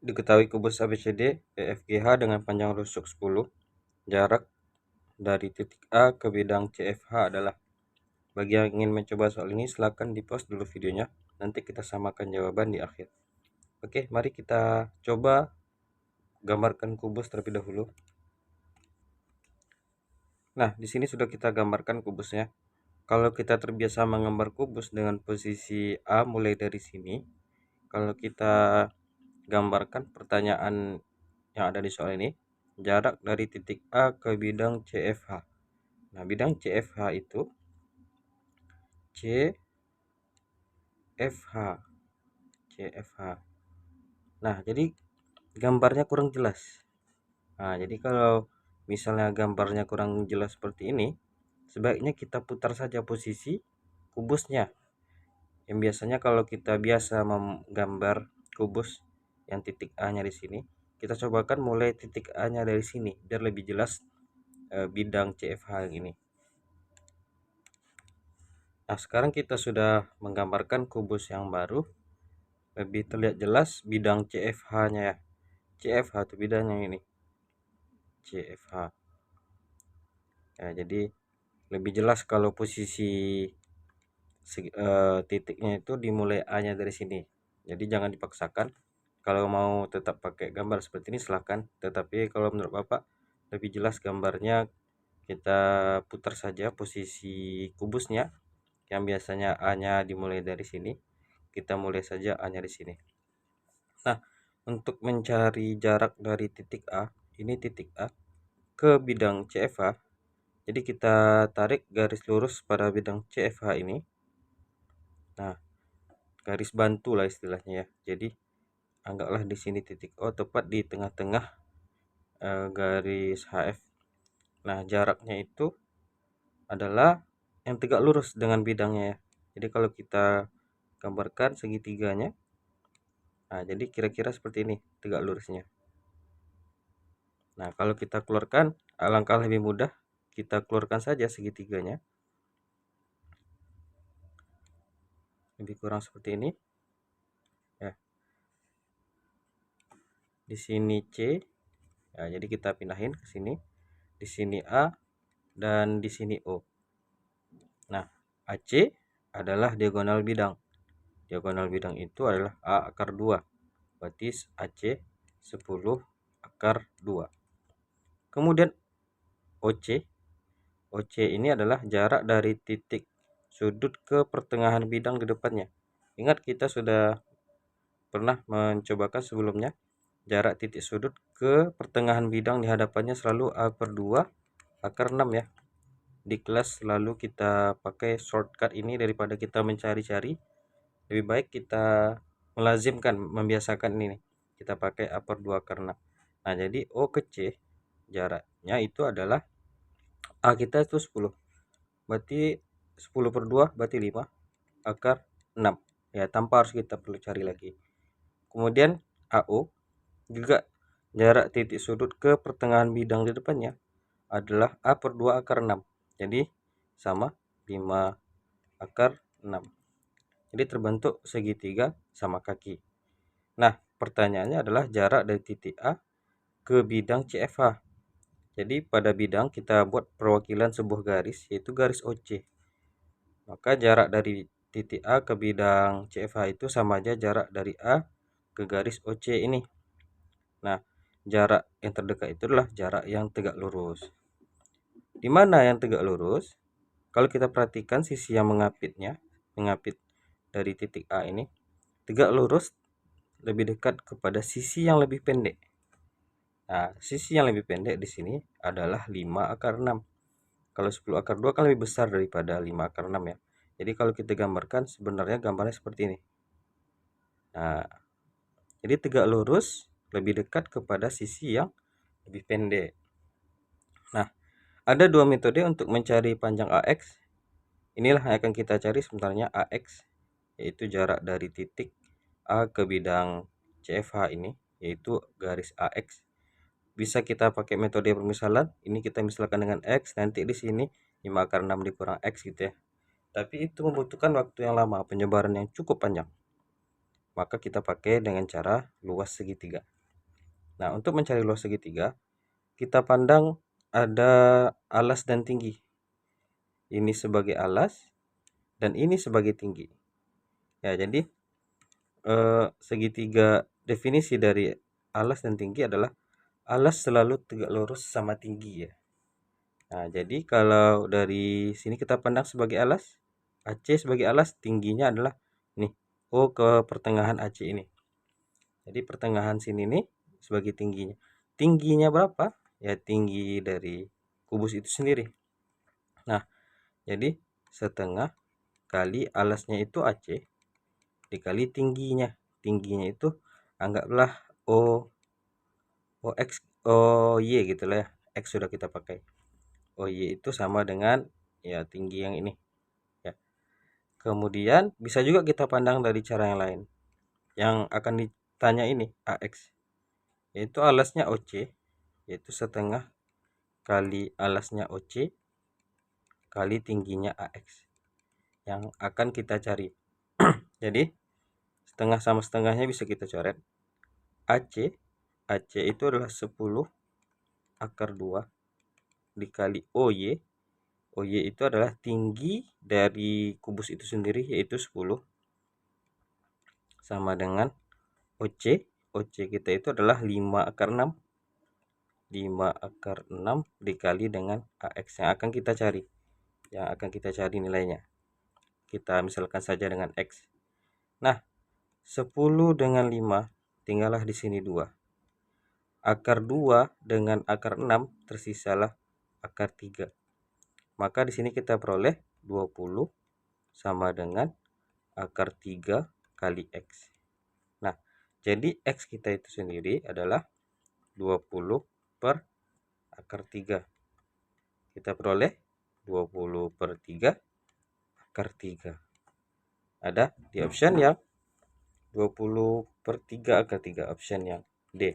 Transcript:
Diketahui kubus ABCD EFGH dengan panjang rusuk 10, jarak dari titik A ke bidang CFH adalah. Bagi yang ingin mencoba soal ini, silakan di-pause dulu videonya. Nanti kita samakan jawaban di akhir. Oke, mari kita coba gambarkan kubus terlebih dahulu. Nah, di sini sudah kita gambarkan kubusnya. Kalau kita terbiasa menggambar kubus dengan posisi A mulai dari sini, kalau kita gambarkan pertanyaan yang ada di soal ini, jarak dari titik A ke bidang CFH. Nah, bidang CFH itu CFH. Nah, jadi gambarnya kurang jelas. Nah, jadi kalau misalnya gambarnya kurang jelas seperti ini, sebaiknya kita putar saja posisi kubusnya. Yang biasanya kalau kita biasa menggambar kubus yang titik A-nya di sini, kita cobakan mulai titik A-nya dari sini biar lebih jelas bidang CFH yang ini. Nah, sekarang kita sudah menggambarkan kubus yang baru, lebih terlihat jelas bidang CFH-nya ya. CFH itu bidangnya ini. CFH. Ya, jadi lebih jelas kalau posisi titiknya itu dimulai A-nya dari sini. Jadi jangan dipaksakan. Kalau mau tetap pakai gambar seperti ini silahkan. Tetapi kalau menurut Bapak lebih jelas gambarnya, kita putar saja posisi kubusnya yang biasanya A-nya dimulai dari sini. Kita mulai saja A-nya di sini. Nah, untuk mencari jarak dari titik A, ini titik A ke bidang CFH. Jadi kita tarik garis lurus pada bidang CFH ini. Nah, garis bantu lah istilahnya ya. Jadi anggaplah di sini titik O, tepat di tengah-tengah garis HF. Nah, jaraknya itu adalah yang tegak lurus dengan bidangnya ya. Jadi kalau kita gambarkan segitiganya, nah jadi kira-kira seperti ini tegak lurusnya. Nah, kalau kita keluarkan, alangkah lebih mudah, kita keluarkan saja segitiganya. Lebih kurang seperti ini. Ya. Di sini C. Ya, jadi kita pindahin ke sini. Di sini A dan di sini O. Nah, AC adalah diagonal bidang. Diagonal bidang itu adalah A akar 2. Berarti AC 10 akar 2. Kemudian OC. OC ini adalah jarak dari titik sudut ke pertengahan bidang di depannya. Ingat kita sudah pernah mencobakan sebelumnya. Jarak titik sudut ke pertengahan bidang di hadapannya selalu A per 2 akar 6 ya. Di kelas selalu kita pakai shortcut ini daripada kita mencari-cari. Lebih baik kita melazimkan, membiasakan ini nih. Kita pakai A per 2 akar 6. Nah, jadi O ke C jaraknya itu adalah A kita itu 10. Berarti 10 per 2 berarti 5 akar 6. Ya, tanpa harus kita perlu cari lagi. Kemudian AO juga jarak titik sudut ke pertengahan bidang di depannya adalah A per 2 akar 6. Jadi sama 5 akar 6. Jadi terbentuk segitiga sama kaki. Nah, pertanyaannya adalah jarak dari titik A ke bidang CFH. Jadi pada bidang kita buat perwakilan sebuah garis, yaitu garis OC. Maka jarak dari titik A ke bidang CFH itu sama aja jarak dari A ke garis OC ini. Nah, jarak yang terdekat itu adalah jarak yang tegak lurus. Di mana yang tegak lurus? Kalau kita perhatikan sisi yang mengapit dari titik A ini, tegak lurus lebih dekat kepada sisi yang lebih pendek. Nah, sisi yang lebih pendek di sini adalah 5 akar 6. Kalau 10 akar 2 kan lebih besar daripada 5 akar 6 ya. Jadi kalau kita gambarkan sebenarnya gambarnya seperti ini. Nah, jadi tegak lurus lebih dekat kepada sisi yang lebih pendek. Nah, ada dua metode untuk mencari panjang AX. Inilah yang akan kita cari sebenarnya AX, yaitu jarak dari titik A ke bidang CFH ini, yaitu garis AX. Bisa kita pakai metode permisalan. Ini kita misalkan dengan X, nanti di sini 5 akar 6 dikurang X gitu ya. Tapi itu membutuhkan waktu yang lama, penyebaran yang cukup panjang. Maka kita pakai dengan cara luas segitiga. Nah, untuk mencari luas segitiga, kita pandang ada alas dan tinggi. Ini sebagai alas dan ini sebagai tinggi. Ya, jadi segitiga, definisi dari alas dan tinggi adalah alas selalu tegak lurus sama tinggi ya. Nah, jadi kalau dari sini kita pandang sebagai alas, AC sebagai alas, tingginya adalah nih, O ke pertengahan AC ini. Jadi pertengahan sini nih sebagai tingginya. Tingginya berapa? Ya tinggi dari kubus itu sendiri. Nah, jadi setengah kali alasnya itu AC dikali tingginya. Tingginya itu anggaplah OY gitu lah ya. X sudah kita pakai. OY itu sama dengan ya tinggi yang ini ya. Kemudian bisa juga kita pandang dari cara yang lain. Yang akan ditanya ini AX, yaitu alasnya OC, yaitu setengah kali alasnya OC kali tingginya AX yang akan kita cari. Jadi setengah sama setengahnya bisa kita coret. AC itu adalah 10 akar 2 dikali OY. OY itu adalah tinggi dari kubus itu sendiri, yaitu 10, sama dengan OC. OC kita itu adalah 5 akar 6. 5 akar 6 dikali dengan AX yang akan kita cari. Yang akan kita cari nilainya. Kita misalkan saja dengan X. Nah, 10 dengan 5 tinggallah di sini 2. Akar 2 dengan akar 6 tersisalah akar 3. Maka di sini kita peroleh 20 sama dengan akar 3 kali X. Nah, jadi X kita itu sendiri adalah 20 per akar 3. Kita peroleh 20 per 3 akar 3. Ada di option yang 20 per 3 akar 3, option yang D.